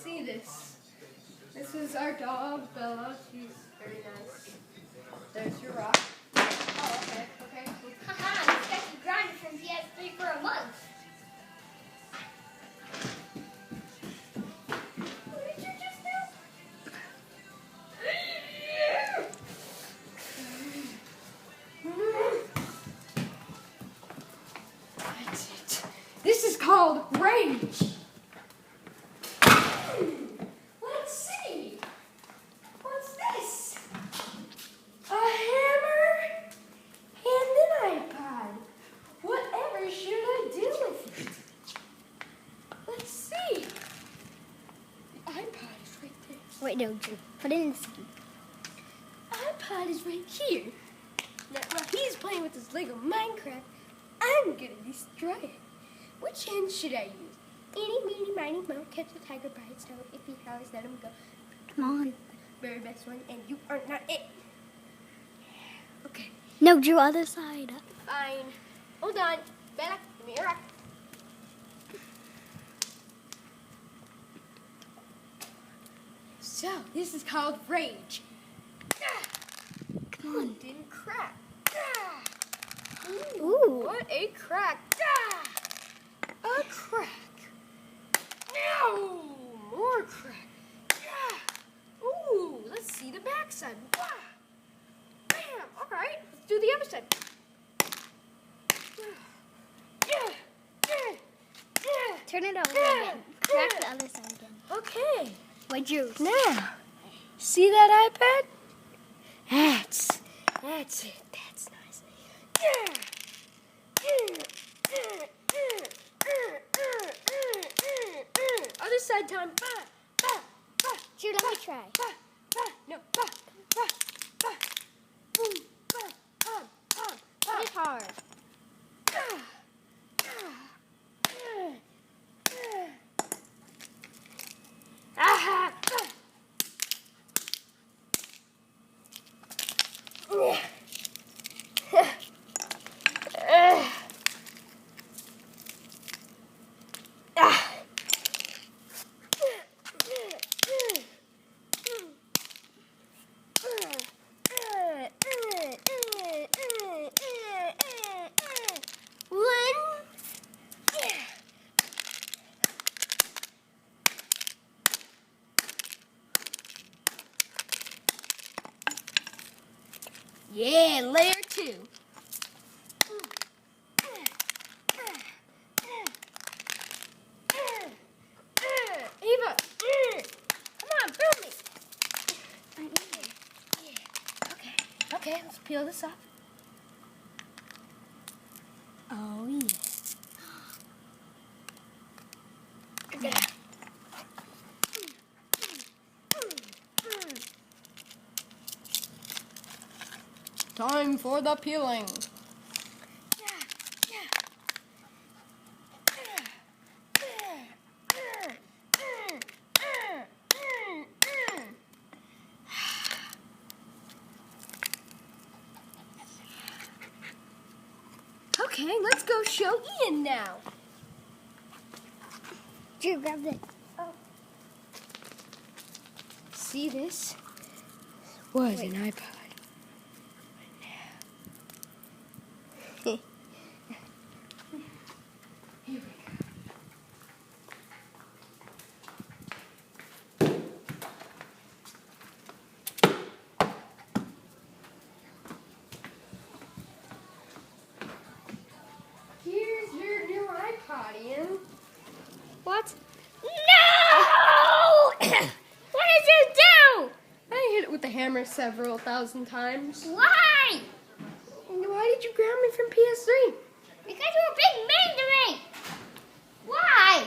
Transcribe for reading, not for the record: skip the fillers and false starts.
see this. This is our dog, Bella. She's very nice. There's your rock. Oh, okay. Haha, this guy's been grinding from PS3 for a month. What did you just do? That's it. This is called rage. Let's see. What's this? A hammer and an iPod. Whatever should I do with it? Let's see. The iPod is right there. Wait, no, Drew. Put it in the seat. iPod is right here. Now, while he's playing with his Lego Minecraft, I'm gonna destroy it. Which hand should I use? Eeny, meeny, miny, moe, catch a tiger by its toe. If he howls, let him go. Come on. Very best one, and you are not it. Okay, No, Drew, other side. fine. Hold on. Bella, give me a rock. So, this is called rage. Come on. Didn't crack. Ooh. What a crack. A crack. No, more crack. Ooh, let's see the backside. Bam. All right, let's do the other side. Turn it over again. Crack the other side again. Okay. Wait, Drew. Now, see that iPad? That's it. That's nice. Other side time. Drew, let me try. No. Put it hard. Yeah, layer 2. Ava, come on, build me. Okay, let's peel this off. Oh, yeah. Time for the peeling. Okay, let's go show Ian now. Drew, grab this. See, this was an iPod. Here we go. Here's your new iPod, Ian. What? No! What did you do? I hit it with the hammer several thousand times. Why? Why did you ground me from PS3? Because you were being mean to me. Why?